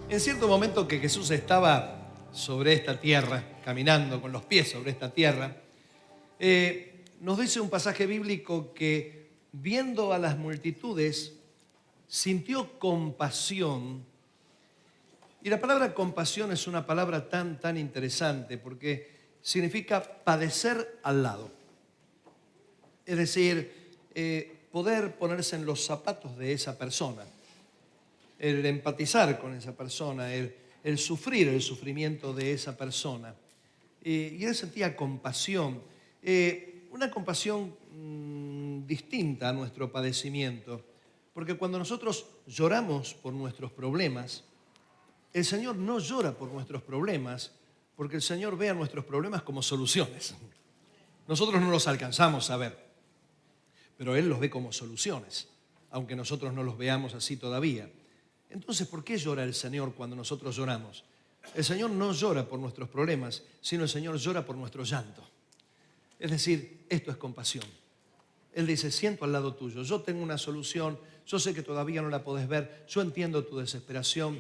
En cierto momento que Jesús estaba sobre esta tierra, caminando con los pies sobre esta tierra, nos dice un pasaje bíblico que viendo a las multitudes sintió compasión. Y la palabra compasión es una palabra tan interesante porque significa padecer al lado. Es decir, poder ponerse en los zapatos de esa persona, el empatizar con esa persona, el sufrir el sufrimiento de esa persona. Y él sentía compasión, una compasión distinta a nuestro padecimiento, porque cuando nosotros lloramos por nuestros problemas, el Señor no llora por nuestros problemas, porque el Señor ve a nuestros problemas como soluciones. Nosotros no los alcanzamos a ver, pero Él los ve como soluciones, aunque nosotros no los veamos así todavía. Entonces, ¿por qué llora el Señor cuando nosotros lloramos? El Señor no llora por nuestros problemas, sino el Señor llora por nuestro llanto. Es decir, esto es compasión. Él dice, siento al lado tuyo, yo tengo una solución, yo sé que todavía no la podés ver, yo entiendo tu desesperación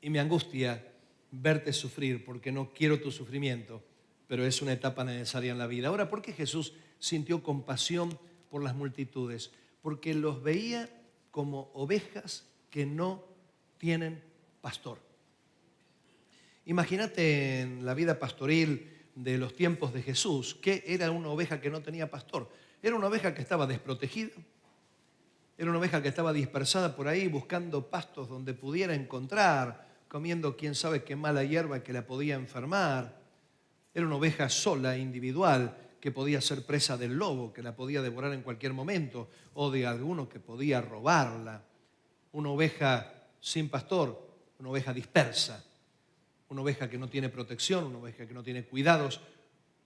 y me angustia verte sufrir porque no quiero tu sufrimiento, pero es una etapa necesaria en la vida. Ahora, ¿por qué Jesús sintió compasión por las multitudes? Porque los veía como ovejas que no tienen pastor. Imagínate en la vida pastoril de los tiempos de Jesús, ¿qué era una oveja que no tenía pastor? Era una oveja que estaba desprotegida, era una oveja que estaba dispersada por ahí buscando pastos donde pudiera encontrar, comiendo quién sabe qué mala hierba que la podía enfermar. Era una oveja sola, individual, que podía ser presa del lobo, que la podía devorar en cualquier momento, o de alguno que podía robarla. Una oveja sin pastor, una oveja dispersa, una oveja que no tiene protección, una oveja que no tiene cuidados,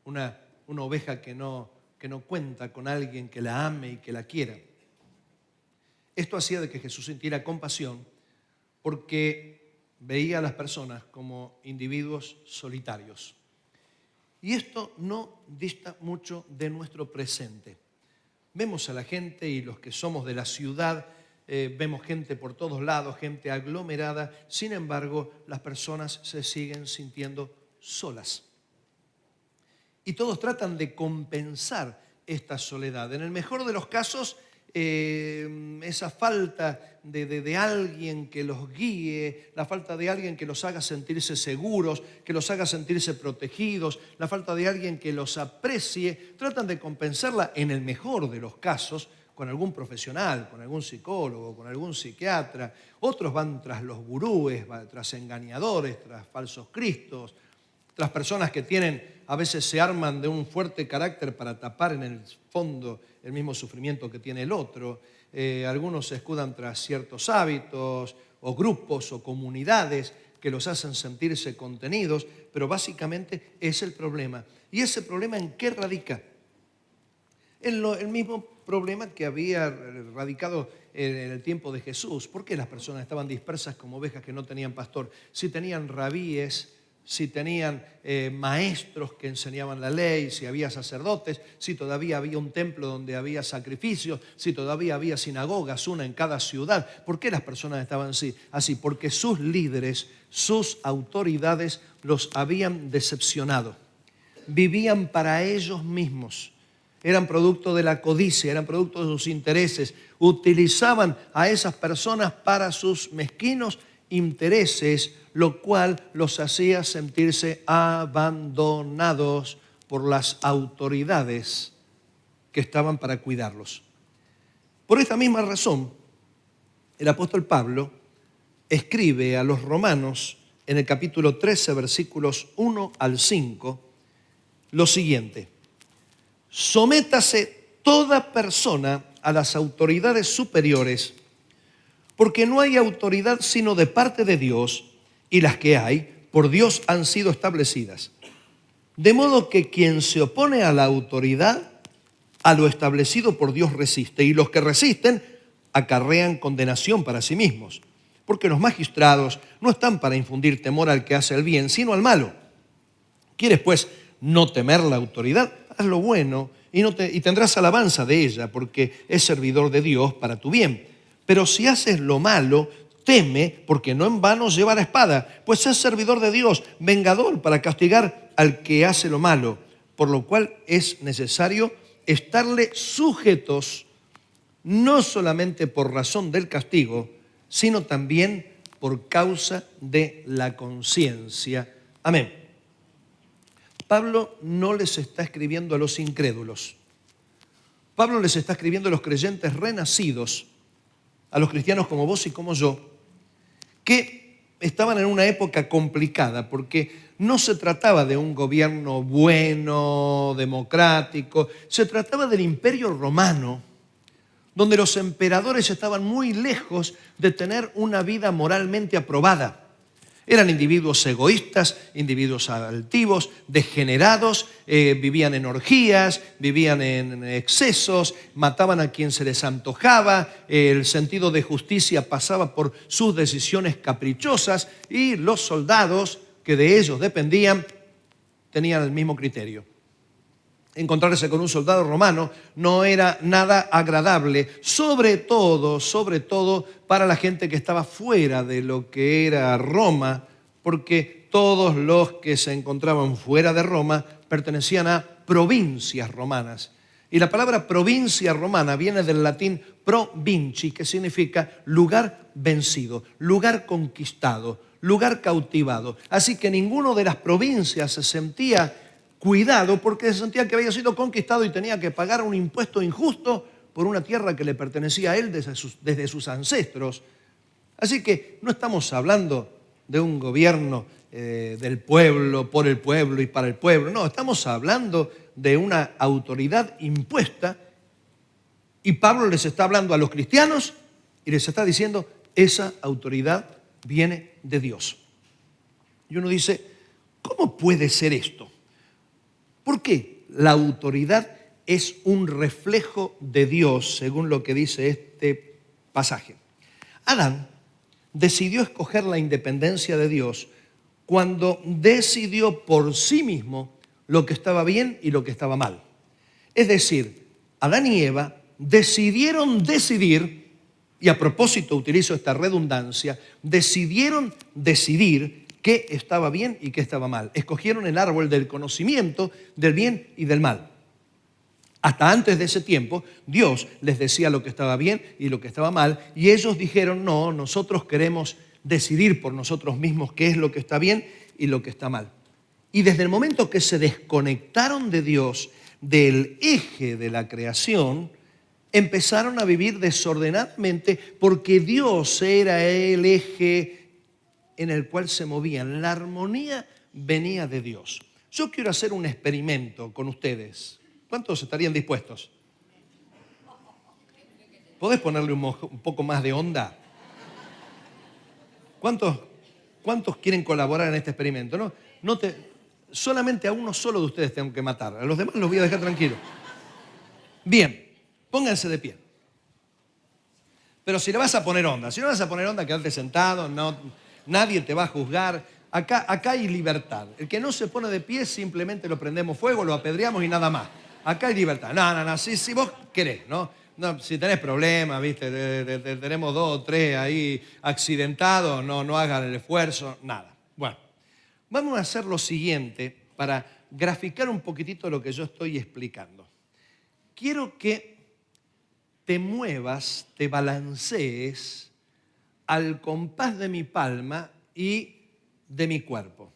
una oveja que no cuenta con alguien que la ame y que la quiera. Esto hacía de que Jesús sintiera compasión porque veía a las personas como individuos solitarios. Y esto no dista mucho de nuestro presente. Vemos a la gente y los que somos de la ciudad, vemos gente por todos lados, gente aglomerada. Sin embargo, las personas se siguen sintiendo solas. Y todos tratan de compensar esta soledad. En el mejor de los casos, esa falta de alguien que los guíe, la falta de alguien que los haga sentirse seguros, que los haga sentirse protegidos, la falta de alguien que los aprecie, tratan de compensarla en el mejor de los casos con algún profesional, con algún psicólogo, con algún psiquiatra. Otros van tras los gurúes, tras engañadores, tras falsos cristos, tras personas que a veces se arman de un fuerte carácter para tapar en el fondo el mismo sufrimiento que tiene el otro. Algunos se escudan tras ciertos hábitos o grupos o comunidades que los hacen sentirse contenidos, pero básicamente es el problema. ¿Y ese problema en qué radica? El mismo problema que había radicado en el tiempo de Jesús. ¿Por qué las personas estaban dispersas como ovejas que no tenían pastor? Si tenían rabíes, si tenían maestros que enseñaban la ley, si había sacerdotes, si todavía había un templo donde había sacrificios, si todavía había sinagogas, una en cada ciudad. ¿Por qué las personas estaban así? Porque sus líderes, sus autoridades los habían decepcionado. Vivían para ellos mismos. Eran producto de la codicia, eran producto de sus intereses. Utilizaban a esas personas para sus mezquinos intereses, lo cual los hacía sentirse abandonados por las autoridades que estaban para cuidarlos. Por esta misma razón, el apóstol Pablo escribe a los romanos en el capítulo 13, versículos 1 al 5, lo siguiente: sométase toda persona a las autoridades superiores, porque no hay autoridad sino de parte de Dios, y las que hay, por Dios han sido establecidas. De modo que quien se opone a la autoridad, a lo establecido por Dios resiste, y los que resisten acarrean condenación para sí mismos. Porque los magistrados no están para infundir temor al que hace el bien, sino al malo. ¿Quieres, pues, no temer la autoridad? Haz lo bueno y tendrás alabanza de ella, porque es servidor de Dios para tu bien. Pero si haces lo malo, teme, porque no en vano lleva la espada, pues es servidor de Dios, vengador para castigar al que hace lo malo, por lo cual es necesario estarle sujetos, no solamente por razón del castigo, sino también por causa de la conciencia. Amén. Pablo no les está escribiendo a los incrédulos. Pablo les está escribiendo a los creyentes renacidos, a los cristianos como vos y como yo, que estaban en una época complicada, porque no se trataba de un gobierno bueno, democrático, se trataba del Imperio Romano, donde los emperadores estaban muy lejos de tener una vida moralmente aprobada. Eran individuos egoístas, individuos altivos, degenerados, vivían en orgías, vivían en excesos, mataban a quien se les antojaba, el sentido de justicia pasaba por sus decisiones caprichosas y los soldados que de ellos dependían tenían el mismo criterio. Encontrarse con un soldado romano no era nada agradable, sobre todo para la gente que estaba fuera de lo que era Roma, porque todos los que se encontraban fuera de Roma pertenecían a provincias romanas. Y la palabra provincia romana viene del latín pro vinci, que significa lugar vencido, lugar conquistado, lugar cautivado. Así que ninguno de las provincias se sentía cuidado porque se sentía que había sido conquistado y tenía que pagar un impuesto injusto por una tierra que le pertenecía a él desde sus ancestros. Así que no estamos hablando de un gobierno del pueblo, por el pueblo y para el pueblo. No, estamos hablando de una autoridad impuesta y Pablo les está hablando a los cristianos y les está diciendo, esa autoridad viene de Dios. Y uno dice, ¿cómo puede ser esto? ¿Por qué la autoridad es un reflejo de Dios, según lo que dice este pasaje? Adán decidió escoger la independencia de Dios cuando decidió por sí mismo lo que estaba bien y lo que estaba mal. Es decir, Adán y Eva decidieron decidir, y a propósito utilizo esta redundancia, decidieron decidir qué estaba bien y qué estaba mal. Escogieron el árbol del conocimiento del bien y del mal. Hasta antes de ese tiempo, Dios les decía lo que estaba bien y lo que estaba mal, y ellos dijeron, no, nosotros queremos decidir por nosotros mismos qué es lo que está bien y lo que está mal. Y desde el momento que se desconectaron de Dios, del eje de la creación, empezaron a vivir desordenadamente porque Dios era el eje en el cual se movían. La armonía venía de Dios. Yo quiero hacer un experimento con ustedes. ¿Cuántos estarían dispuestos? ¿Podés ponerle un poco más de onda? ¿Cuántos quieren colaborar en este experimento? Solamente a uno solo de ustedes tengo que matar. A los demás los voy a dejar tranquilos. Bien, pónganse de pie. Pero si le vas a poner onda, quédate sentado, nadie te va a juzgar. Acá hay libertad. El que no se pone de pie simplemente lo prendemos fuego, lo apedreamos y nada más. Acá hay libertad. No, si vos querés, ¿no? Si tenés problemas, ¿viste? Tenemos 2 o 3 ahí accidentados, no hagan el esfuerzo, nada. Bueno, vamos a hacer lo siguiente para graficar un poquitito lo que yo estoy explicando. Quiero que te muevas, te balancees al compás de mi palma y de mi cuerpo.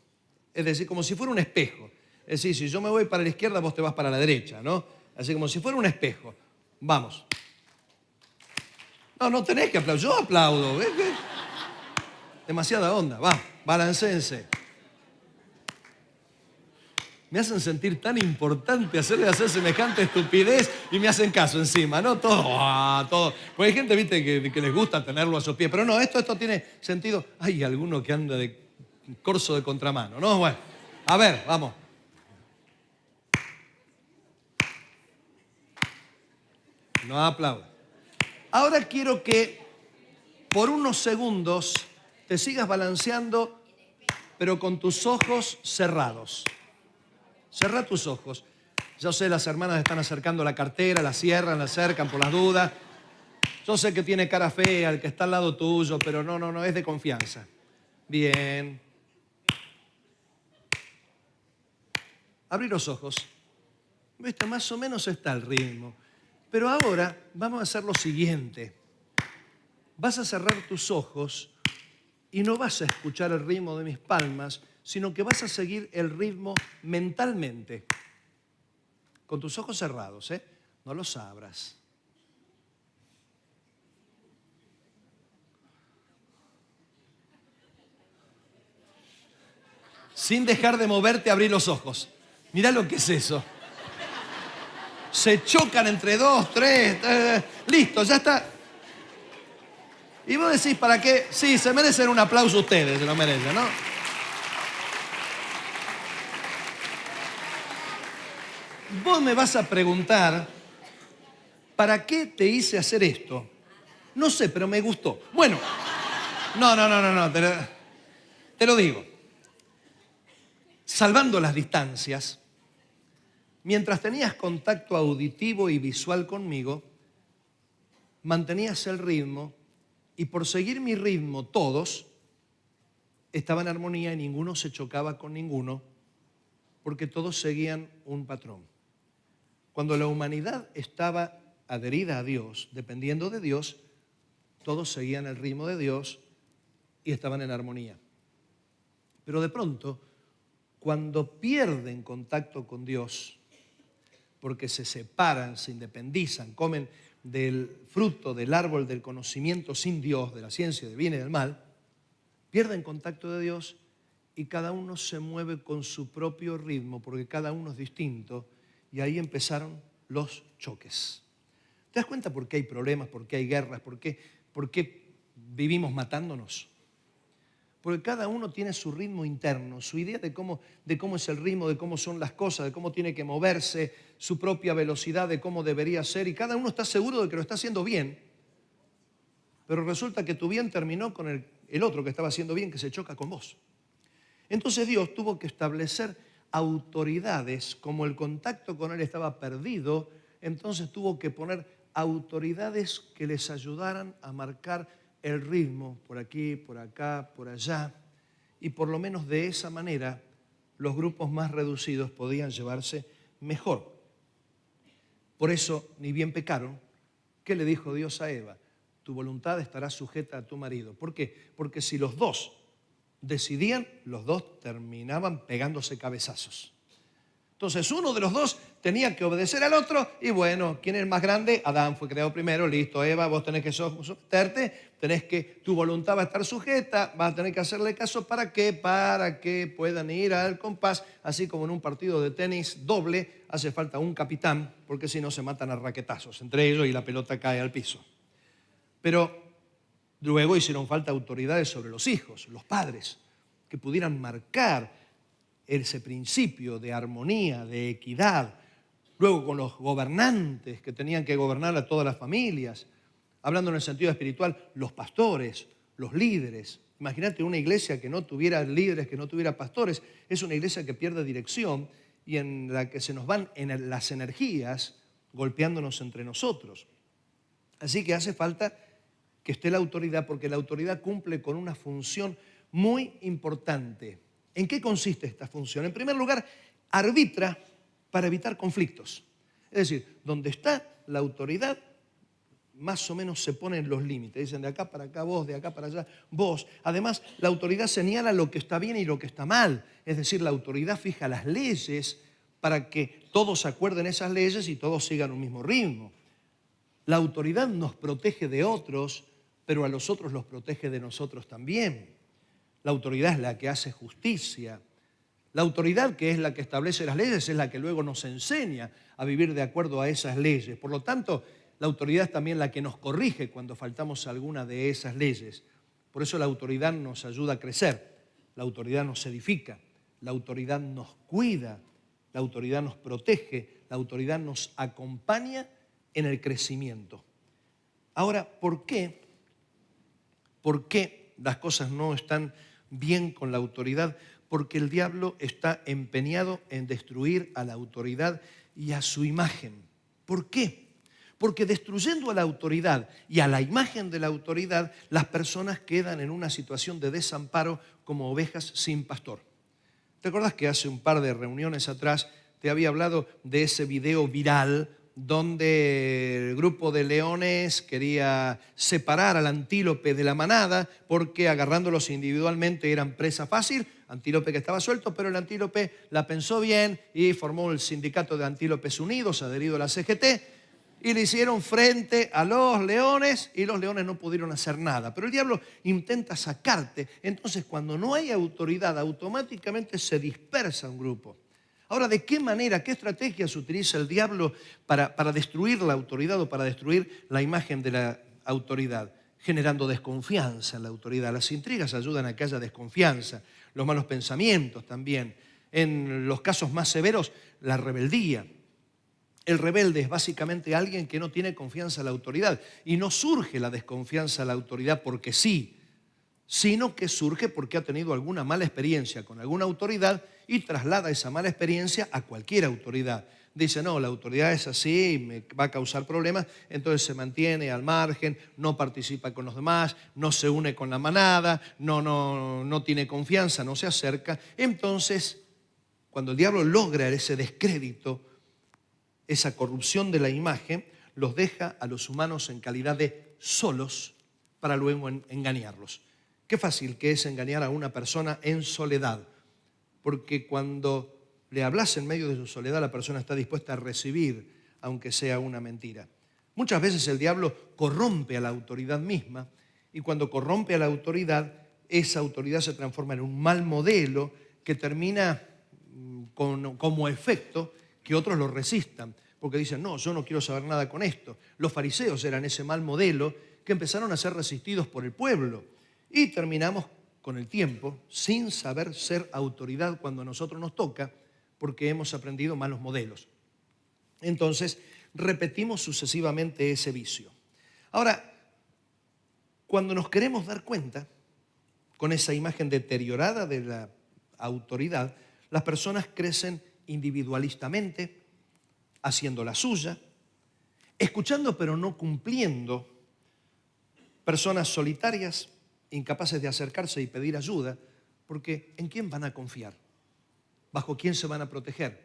Es decir, como si fuera un espejo. Es decir, si yo me voy para la izquierda, vos te vas para la derecha, ¿no? Así como si fuera un espejo. Vamos. No tenés que aplaudir. Yo aplaudo. ¿Ves? Demasiada onda. Va, balancéense. Me hacen sentir tan importante hacer semejante estupidez y me hacen caso encima, ¿no? Todo. Porque hay gente, viste, que les gusta tenerlo a sus pies. Pero no, esto tiene sentido. Hay alguno que anda de corso de contramano, ¿no? Bueno, a ver, vamos. No aplauda. Ahora quiero que por unos segundos te sigas balanceando, pero con tus ojos cerrados. Cerrá tus ojos. Yo sé, las hermanas están acercando la cartera, la cierran, la acercan por las dudas. Yo sé que tiene cara fea el que está al lado tuyo, pero no, es de confianza. Bien. Abrí los ojos. ¿Viste? Más o menos está el ritmo. Pero ahora vamos a hacer lo siguiente. Vas a cerrar tus ojos y no vas a escuchar el ritmo de mis palmas, sino que vas a seguir el ritmo mentalmente. Con tus ojos cerrados, ¿eh? No los abras. Sin dejar de moverte, abrí los ojos. Mirá lo que es eso. Se chocan entre dos, tres. Listo, ya está. Y vos decís, ¿para qué? Sí, se merecen un aplauso ustedes, se lo merecen, ¿no? Vos me vas a preguntar, ¿para qué te hice hacer esto? No sé, pero me gustó. Bueno, no, te lo digo. Salvando las distancias, mientras tenías contacto auditivo y visual conmigo, mantenías el ritmo y por seguir mi ritmo todos estaban en armonía y ninguno se chocaba con ninguno porque todos seguían un patrón. Cuando la humanidad estaba adherida a Dios, dependiendo de Dios, todos seguían el ritmo de Dios y estaban en armonía. Pero de pronto, cuando pierden contacto con Dios, porque se separan, se independizan, comen del fruto del árbol del conocimiento sin Dios, de la ciencia del bien y del mal, pierden contacto de Dios y cada uno se mueve con su propio ritmo, porque cada uno es distinto, y ahí empezaron los choques. ¿Te das cuenta por qué hay problemas, por qué hay guerras, por qué vivimos matándonos? Porque cada uno tiene su ritmo interno, su idea de cómo es el ritmo, de cómo son las cosas, de cómo tiene que moverse, su propia velocidad, de cómo debería ser, y cada uno está seguro de que lo está haciendo bien, pero resulta que tu bien terminó con el otro que estaba haciendo bien, que se choca con vos. Entonces Dios tuvo que establecer autoridades, como el contacto con Él estaba perdido, entonces tuvo que poner autoridades que les ayudaran a marcar el ritmo por aquí, por acá, por allá, y por lo menos de esa manera los grupos más reducidos podían llevarse mejor. Por eso, ni bien pecaron, ¿qué le dijo Dios a Eva? Tu voluntad estará sujeta a tu marido. ¿Por qué? Porque si los dos decidían, los dos terminaban pegándose cabezazos. Entonces uno de los dos tenía que obedecer al otro y bueno, ¿quién es el más grande? Adán fue creado primero, listo, Eva, vos tenés que someterte, tu voluntad va a estar sujeta, vas a tener que hacerle caso. ¿Para qué? Para que puedan ir al compás, así como en un partido de tenis doble hace falta un capitán, porque si no se matan a raquetazos entre ellos y la pelota cae al piso. Pero luego hicieron falta autoridades sobre los hijos, los padres, que pudieran marcar ese principio de armonía, de equidad. Luego con los gobernantes que tenían que gobernar a todas las familias. Hablando en el sentido espiritual, los pastores, los líderes. Imagínate una iglesia que no tuviera líderes, que no tuviera pastores. Es una iglesia que pierde dirección y en la que se nos van las energías golpeándonos entre nosotros. Así que hace falta que esté la autoridad, porque la autoridad cumple con una función muy importante. ¿En qué consiste esta función? En primer lugar, arbitra para evitar conflictos. Es decir, donde está la autoridad, más o menos se ponen los límites. Dicen de acá para acá vos, de acá para allá vos. Además, la autoridad señala lo que está bien y lo que está mal. Es decir, la autoridad fija las leyes para que todos acuerden esas leyes y todos sigan un mismo ritmo. La autoridad nos protege de otros, pero a los otros los protege de nosotros también. La autoridad es la que hace justicia. La autoridad, que es la que establece las leyes, es la que luego nos enseña a vivir de acuerdo a esas leyes. Por lo tanto, la autoridad es también la que nos corrige cuando faltamos a alguna de esas leyes. Por eso la autoridad nos ayuda a crecer, la autoridad nos edifica, la autoridad nos cuida, la autoridad nos protege, la autoridad nos acompaña en el crecimiento. Ahora, ¿por qué las cosas no están bien con la autoridad? Porque el diablo está empeñado en destruir a la autoridad y a su imagen. ¿Por qué? Porque destruyendo a la autoridad y a la imagen de la autoridad, las personas quedan en una situación de desamparo como ovejas sin pastor. ¿Te acuerdas que hace un par de reuniones atrás te había hablado de ese video viral donde el grupo de leones quería separar al antílope de la manada porque agarrándolos individualmente eran presa fácil? Antílope que estaba suelto, pero el antílope la pensó bien y formó el Sindicato de Antílopes Unidos, adherido a la CGT, y le hicieron frente a los leones y los leones no pudieron hacer nada. Pero el diablo intenta sacarte. Entonces, cuando no hay autoridad, automáticamente se dispersa un grupo. Ahora, ¿de qué manera, qué estrategias utiliza el diablo para destruir la autoridad o para destruir la imagen de la autoridad? Generando desconfianza en la autoridad. Las intrigas ayudan a que haya desconfianza. Los malos pensamientos también. En los casos más severos, la rebeldía. El rebelde es básicamente alguien que no tiene confianza en la autoridad. Y no surge la desconfianza en la autoridad porque sí, sino que surge porque ha tenido alguna mala experiencia con alguna autoridad y traslada esa mala experiencia a cualquier autoridad. Dice, no, la autoridad es así, me va a causar problemas, entonces se mantiene al margen, no participa con los demás, no se une con la manada, no tiene confianza, no se acerca. Entonces, cuando el diablo logra ese descrédito, esa corrupción de la imagen, los deja a los humanos en calidad de solos para luego engañarlos. Qué fácil que es engañar a una persona en soledad, porque cuando le hablas en medio de su soledad, la persona está dispuesta a recibir, aunque sea una mentira. Muchas veces el diablo corrompe a la autoridad misma, y cuando corrompe a la autoridad, esa autoridad se transforma en un mal modelo que termina como efecto que otros lo resistan, porque dicen, no, yo no quiero saber nada con esto. Los fariseos eran ese mal modelo que empezaron a ser resistidos por el pueblo. Y terminamos con el tiempo sin saber ser autoridad cuando a nosotros nos toca, porque hemos aprendido malos modelos. Entonces, repetimos sucesivamente ese vicio. Ahora, cuando nos queremos dar cuenta, con esa imagen deteriorada de la autoridad, las personas crecen individualistamente, haciendo la suya, escuchando pero no cumpliendo, personas solitarias, incapaces de acercarse y pedir ayuda, porque ¿en quién van a confiar? ¿Bajo quién se van a proteger?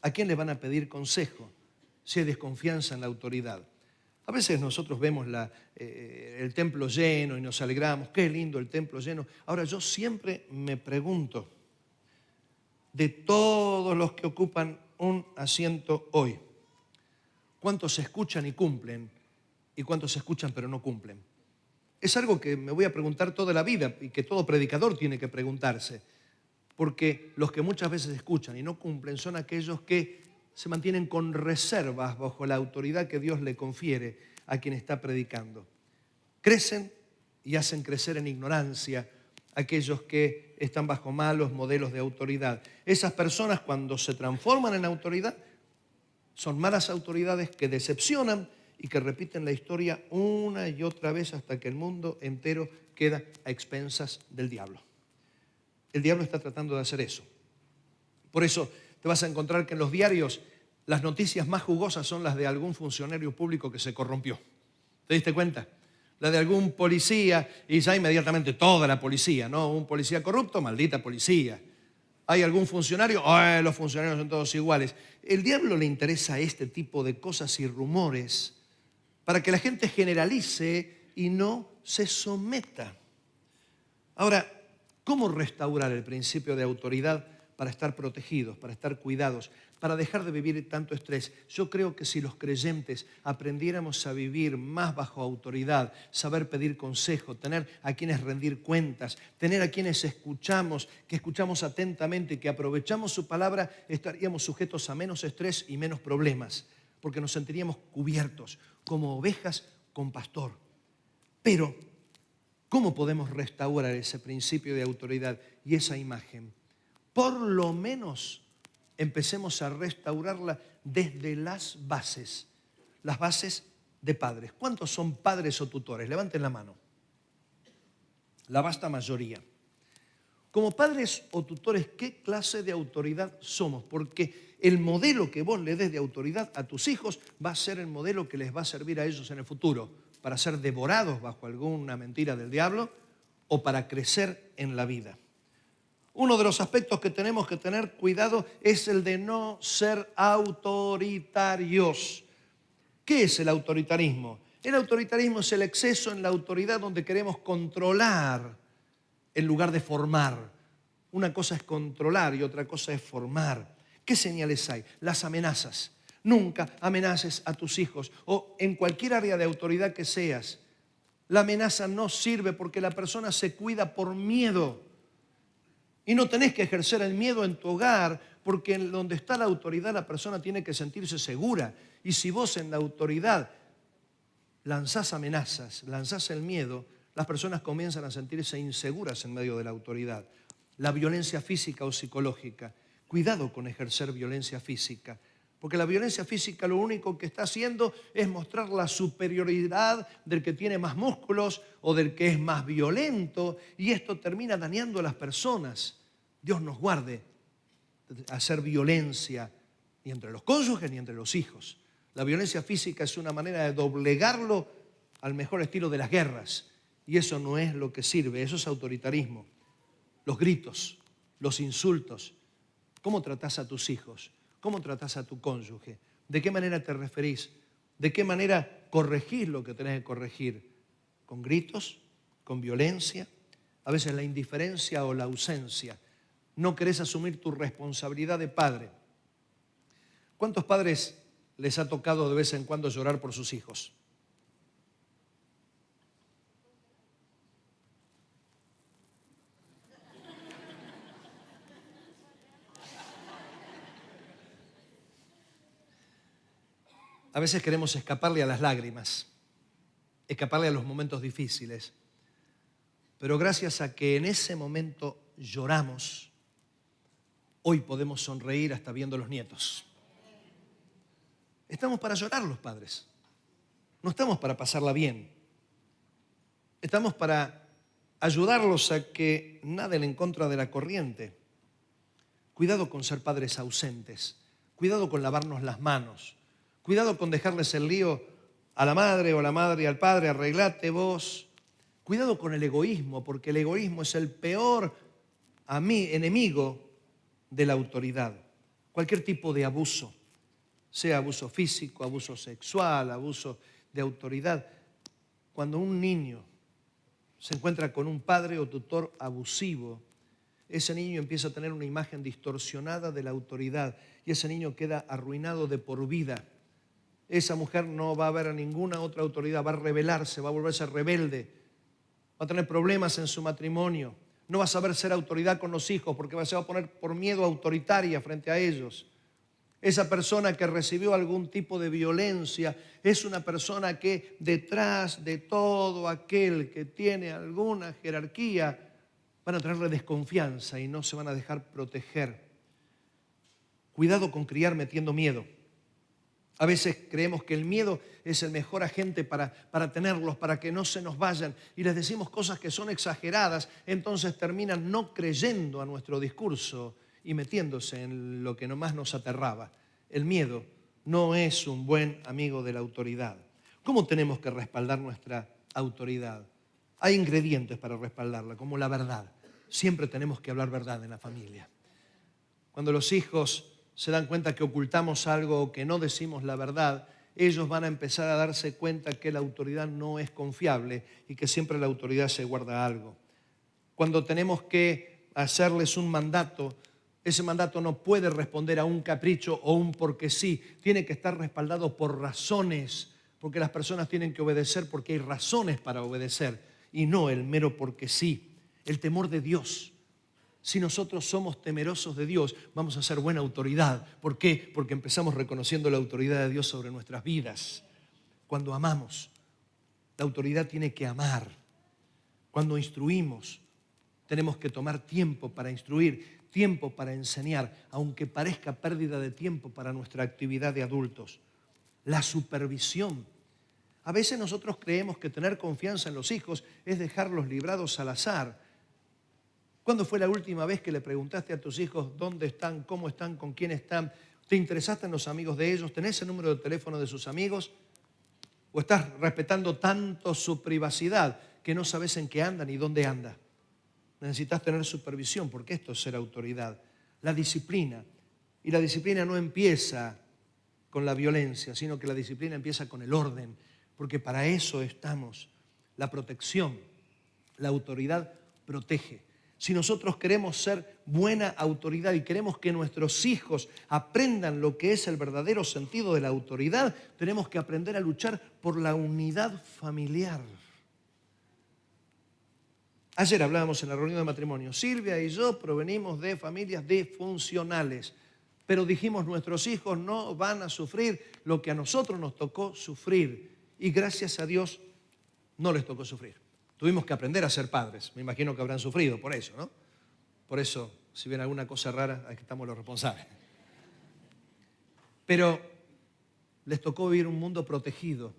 ¿A quién le van a pedir consejo si hay desconfianza en la autoridad? A veces nosotros vemos el templo lleno y nos alegramos, qué lindo el templo lleno. Ahora yo siempre me pregunto, de todos los que ocupan un asiento hoy, ¿cuántos se escuchan y cumplen? ¿Y cuántos se escuchan pero no cumplen? Es algo que me voy a preguntar toda la vida y que todo predicador tiene que preguntarse. Porque los que muchas veces escuchan y no cumplen son aquellos que se mantienen con reservas bajo la autoridad que Dios le confiere a quien está predicando. Crecen y hacen crecer en ignorancia aquellos que están bajo malos modelos de autoridad. Esas personas, cuando se transforman en autoridad, son malas autoridades que decepcionan y que repiten la historia una y otra vez hasta que el mundo entero queda a expensas del diablo. El diablo está tratando de hacer eso. Por eso te vas a encontrar que en los diarios las noticias más jugosas son las de algún funcionario público que se corrompió. ¿Te diste cuenta? La de algún policía y ya inmediatamente toda la policía, ¿no? Un policía corrupto, maldita policía. ¿Hay algún funcionario? Los funcionarios son todos iguales. El diablo le interesa este tipo de cosas y rumores para que la gente generalice y no se someta. Ahora, ¿cómo restaurar el principio de autoridad para estar protegidos, para estar cuidados, para dejar de vivir tanto estrés? Yo creo que si los creyentes aprendiéramos a vivir más bajo autoridad, saber pedir consejo, tener a quienes rendir cuentas, tener a quienes escuchamos, que escuchamos atentamente, que aprovechamos su palabra, estaríamos sujetos a menos estrés y menos problemas, porque nos sentiríamos cubiertos como ovejas con pastor. Pero ¿cómo podemos restaurar ese principio de autoridad y esa imagen? Por lo menos empecemos a restaurarla desde las bases de padres. ¿Cuántos son padres o tutores? Levanten la mano. La vasta mayoría. Como padres o tutores, ¿qué clase de autoridad somos? Porque el modelo que vos le des de autoridad a tus hijos va a ser el modelo que les va a servir a ellos en el futuro para ser devorados bajo alguna mentira del diablo o para crecer en la vida. Uno de los aspectos que tenemos que tener cuidado es el de no ser autoritarios. ¿Qué es el autoritarismo? El autoritarismo es el exceso en la autoridad donde queremos controlar en lugar de formar. Una cosa es controlar y otra cosa es formar. ¿Qué señales hay? Las amenazas. Nunca amenaces a tus hijos o en cualquier área de autoridad que seas. La amenaza no sirve porque la persona se cuida por miedo. Y no tenés que ejercer el miedo en tu hogar porque en donde está la autoridad la persona tiene que sentirse segura. Y si vos en la autoridad lanzás amenazas, lanzás el miedo, las personas comienzan a sentirse inseguras en medio de la autoridad. La violencia física o psicológica. Cuidado con ejercer violencia física, porque la violencia física lo único que está haciendo es mostrar la superioridad del que tiene más músculos o del que es más violento, y esto termina dañando a las personas. Dios nos guarde de hacer violencia ni entre los cónyuges ni entre los hijos. La violencia física es una manera de doblegarlo al mejor estilo de las guerras. Y eso no es lo que sirve, eso es autoritarismo. Los gritos, los insultos. ¿Cómo tratás a tus hijos? ¿Cómo tratás a tu cónyuge? ¿De qué manera te referís? ¿De qué manera corregís lo que tenés que corregir? ¿Con gritos? ¿Con violencia? A veces la indiferencia o la ausencia. No querés asumir tu responsabilidad de padre. ¿Cuántos padres les ha tocado de vez en cuando llorar por sus hijos? A veces queremos escaparle a las lágrimas, escaparle a los momentos difíciles. Pero gracias a que en ese momento lloramos, hoy podemos sonreír hasta viendo a los nietos. Estamos para llorar los padres. No estamos para pasarla bien. Estamos para ayudarlos a que naden en contra de la corriente. Cuidado con ser padres ausentes. Cuidado con lavarnos las manos. Cuidado con dejarles el lío a la madre o la madre al padre, arreglate vos. Cuidado con el egoísmo, porque el egoísmo es el peor enemigo de la autoridad. Cualquier tipo de abuso, sea abuso físico, abuso sexual, abuso de autoridad. Cuando un niño se encuentra con un padre o tutor abusivo, ese niño empieza a tener una imagen distorsionada de la autoridad y ese niño queda arruinado de por vida. Esa mujer no va a ver a ninguna otra autoridad, va a rebelarse, va a volverse rebelde, va a tener problemas en su matrimonio, no va a saber ser autoridad con los hijos porque se va a poner por miedo autoritaria frente a ellos. Esa persona que recibió algún tipo de violencia es una persona que detrás de todo aquel que tiene alguna jerarquía van a tenerle desconfianza y no se van a dejar proteger. Cuidado con criar metiendo miedo. A veces creemos que el miedo es el mejor agente para tenerlos, para que no se nos vayan. Y les decimos cosas que son exageradas, entonces terminan no creyendo a nuestro discurso y metiéndose en lo que nomás nos aterraba. El miedo no es un buen amigo de la autoridad. ¿Cómo tenemos que respaldar nuestra autoridad? Hay ingredientes para respaldarla, como la verdad. Siempre tenemos que hablar verdad en la familia. Cuando los hijos se dan cuenta que ocultamos algo o que no decimos la verdad, ellos van a empezar a darse cuenta que la autoridad no es confiable y que siempre la autoridad se guarda algo. Cuando tenemos que hacerles un mandato, ese mandato no puede responder a un capricho o un porque sí, tiene que estar respaldado por razones, porque las personas tienen que obedecer porque hay razones para obedecer y no el mero porque sí. El temor de Dios. Si nosotros somos temerosos de Dios, vamos a ser buena autoridad. ¿Por qué? Porque empezamos reconociendo la autoridad de Dios sobre nuestras vidas. Cuando amamos, la autoridad tiene que amar. Cuando instruimos, tenemos que tomar tiempo para instruir, tiempo para enseñar, aunque parezca pérdida de tiempo para nuestra actividad de adultos. La supervisión. A veces nosotros creemos que tener confianza en los hijos es dejarlos librados al azar. ¿Cuándo fue la última vez que le preguntaste a tus hijos dónde están, cómo están, con quién están? ¿Te interesaste en los amigos de ellos? ¿Tenés el número de teléfono de sus amigos? ¿O estás respetando tanto su privacidad que no sabes en qué anda ni dónde anda? Necesitas tener supervisión, porque esto es ser autoridad. La disciplina. Y la disciplina no empieza con la violencia, sino que la disciplina empieza con el orden, porque para eso estamos. La protección, la autoridad protege. Si nosotros queremos ser buena autoridad y queremos que nuestros hijos aprendan lo que es el verdadero sentido de la autoridad, tenemos que aprender a luchar por la unidad familiar. Ayer hablábamos en la reunión de matrimonio. Silvia y yo provenimos de familias disfuncionales, pero dijimos nuestros hijos no van a sufrir lo que a nosotros nos tocó sufrir. Y gracias a Dios no les tocó sufrir. Tuvimos que aprender a ser padres. Me imagino que habrán sufrido por eso, ¿no? Por eso, si ven alguna cosa rara, aquí estamos los responsables. Pero les tocó vivir un mundo protegido,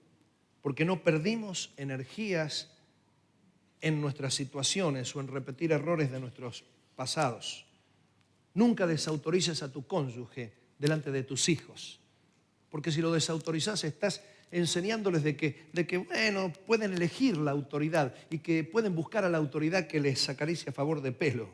porque no perdimos energías en nuestras situaciones o en repetir errores de nuestros pasados. Nunca desautorices a tu cónyuge delante de tus hijos, porque si lo desautorizas estás enseñándoles de que, bueno, pueden elegir la autoridad y que pueden buscar a la autoridad que les acaricie a favor de pelo.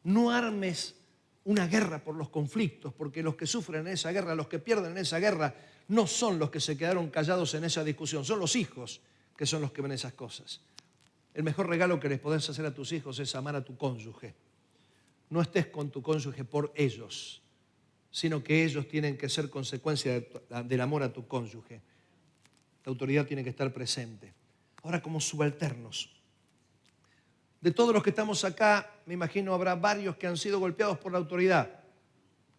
No armes una guerra por los conflictos, porque los que sufren en esa guerra, los que pierden en esa guerra, no son los que se quedaron callados en esa discusión, son los hijos que son los que ven esas cosas. El mejor regalo que les podés hacer a tus hijos es amar a tu cónyuge. No estés con tu cónyuge por ellos, sino que ellos tienen que ser consecuencia del amor a tu cónyuge. La autoridad tiene que estar presente. Ahora, como subalternos, de todos los que estamos acá, me imagino habrá varios que han sido golpeados por la autoridad.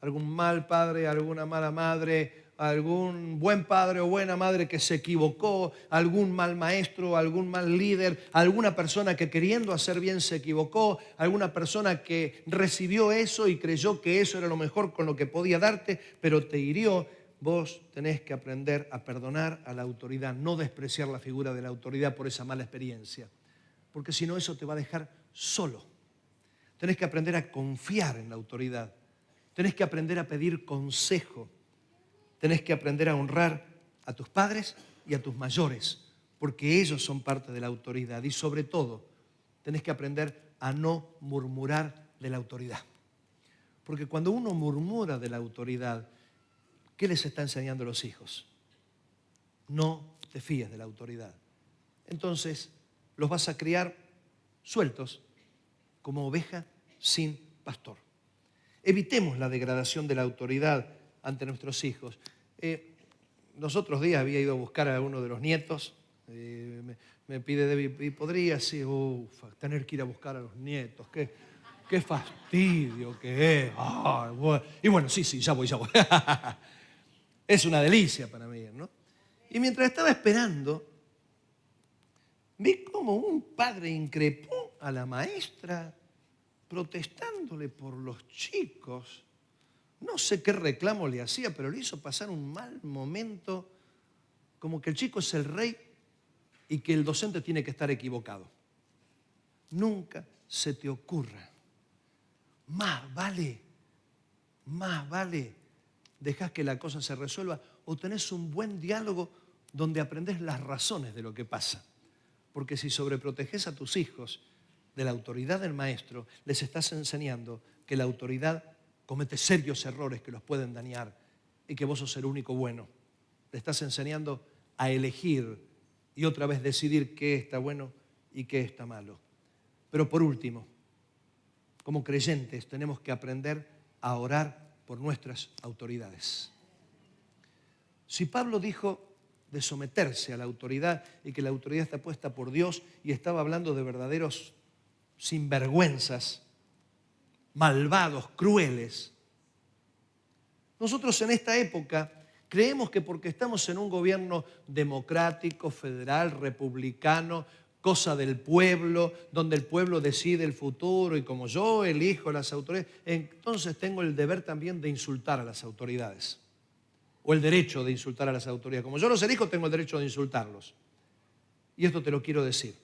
Algún mal padre, alguna mala madre, algún buen padre o buena madre que se equivocó, algún mal maestro, algún mal líder, alguna persona que queriendo hacer bien se equivocó, alguna persona que recibió eso y creyó que eso era lo mejor con lo que podía darte, pero te hirió. Vos tenés que aprender a perdonar a la autoridad, no despreciar la figura de la autoridad por esa mala experiencia, porque si no eso te va a dejar solo. Tenés que aprender a confiar en la autoridad, tenés que aprender a pedir consejo, tenés que aprender a honrar a tus padres y a tus mayores, porque ellos son parte de la autoridad. Y sobre todo, tenés que aprender a no murmurar de la autoridad. Porque cuando uno murmura de la autoridad, ¿qué les está enseñando a los hijos? No te fíes de la autoridad. Entonces, los vas a criar sueltos, como oveja sin pastor. Evitemos la degradación de la autoridad ante nuestros hijos. Los otros días había ido a buscar a uno de los nietos. Me pide Debbie, ¿podría sí, tener que ir a buscar a los nietos? Qué fastidio que es. Ay, bueno. Y bueno, sí, ya voy. Es una delicia para mí, ¿no? Y mientras estaba esperando, vi como un padre increpó a la maestra protestándole por los chicos. No sé qué reclamo le hacía, pero le hizo pasar un mal momento, como que el chico es el rey y que el docente tiene que estar equivocado. Nunca se te ocurra. Más vale dejás que la cosa se resuelva o tenés un buen diálogo donde aprendés las razones de lo que pasa. Porque si sobreprotegés a tus hijos de la autoridad del maestro, les estás enseñando que la autoridad comete serios errores que los pueden dañar y que vos sos el único bueno. Le estás enseñando a elegir y otra vez decidir qué está bueno y qué está malo. Pero por último, como creyentes tenemos que aprender a orar por nuestras autoridades. Si Pablo dijo de someterse a la autoridad y que la autoridad está puesta por Dios y estaba hablando de verdaderos sinvergüenzas, malvados, crueles, nosotros en esta época creemos que porque estamos en un gobierno democrático, federal, republicano, cosa del pueblo, donde el pueblo decide el futuro y como yo elijo las autoridades, entonces tengo el deber también de insultar a las autoridades o el derecho de insultar a las autoridades. Como yo los elijo, tengo el derecho de insultarlos. Y esto te lo quiero decir.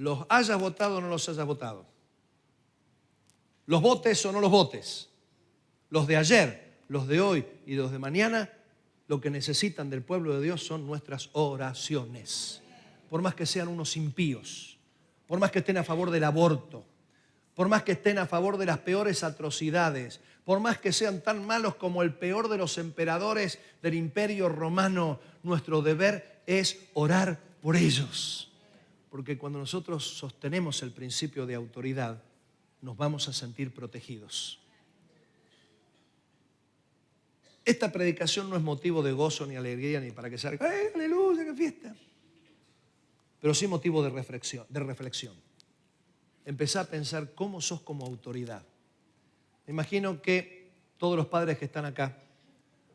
los hayas votado o no los hayas votado, los votes o no los votes, los de ayer, los de hoy y los de mañana, lo que necesitan del pueblo de Dios son nuestras oraciones. Por más que sean unos impíos, por más que estén a favor del aborto, por más que estén a favor de las peores atrocidades, por más que sean tan malos como el peor de los emperadores del Imperio Romano, nuestro deber es orar por ellos. Porque cuando nosotros sostenemos el principio de autoridad, nos vamos a sentir protegidos. Esta predicación no es motivo de gozo ni alegría, ni para que salga, ¡ay, aleluya, qué fiesta! Pero sí motivo de reflexión. Empezá a pensar cómo sos como autoridad. Me imagino que todos los padres que están acá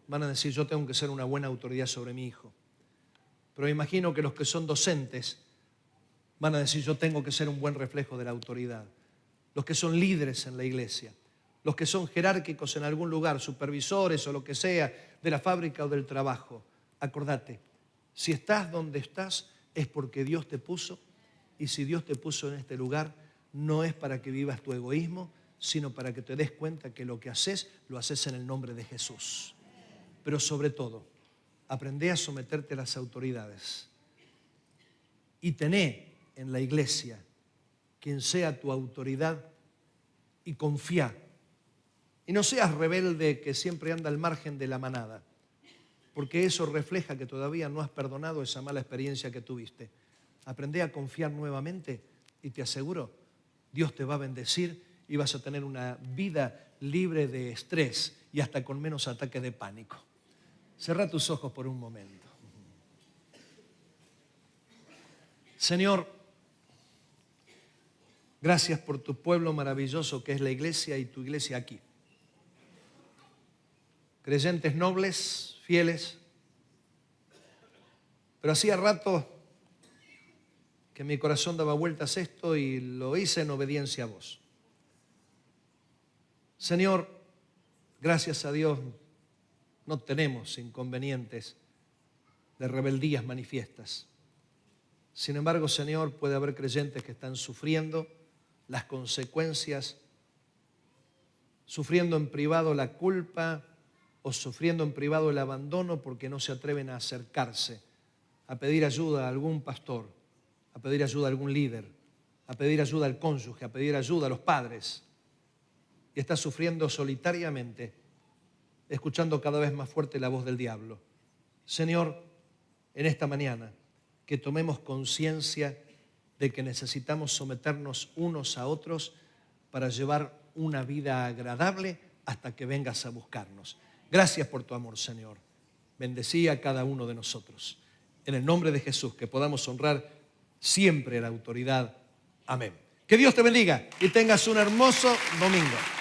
van a decir, yo tengo que ser una buena autoridad sobre mi hijo. Pero me imagino que los que son docentes van a decir, yo tengo que ser un buen reflejo de la autoridad. Los que son líderes en la iglesia, los que son jerárquicos en algún lugar, supervisores o lo que sea, de la fábrica o del trabajo. Acordate, si estás donde estás es porque Dios te puso, y si Dios te puso en este lugar, no es para que vivas tu egoísmo, sino para que te des cuenta que lo que haces, lo haces en el nombre de Jesús. Pero sobre todo, aprende a someterte a las autoridades y tené en la iglesia quien sea tu autoridad y confía. Y no seas rebelde que siempre anda al margen de la manada, porque eso refleja que todavía no has perdonado esa mala experiencia que tuviste. Aprende a confiar nuevamente y te aseguro, Dios te va a bendecir y vas a tener una vida libre de estrés y hasta con menos ataques de pánico. Cerrá tus ojos por un momento. Señor, gracias por tu pueblo maravilloso que es la iglesia y tu iglesia aquí. Creyentes nobles, fieles, pero hacía rato que mi corazón daba vueltas a esto y lo hice en obediencia a vos. Señor, gracias a Dios no tenemos inconvenientes de rebeldías manifiestas. Sin embargo, Señor, puede haber creyentes que están sufriendo las consecuencias, sufriendo en privado la culpa o sufriendo en privado el abandono porque no se atreven a acercarse, a pedir ayuda a algún pastor, a pedir ayuda a algún líder, a pedir ayuda al cónyuge, a pedir ayuda a los padres. Y está sufriendo solitariamente, escuchando cada vez más fuerte la voz del diablo. Señor, en esta mañana, que tomemos conciencia de que necesitamos someternos unos a otros para llevar una vida agradable hasta que vengas a buscarnos. Gracias por tu amor, Señor. Bendecí a cada uno de nosotros. En el nombre de Jesús, que podamos honrar siempre la autoridad. Amén. Que Dios te bendiga y tengas un hermoso domingo.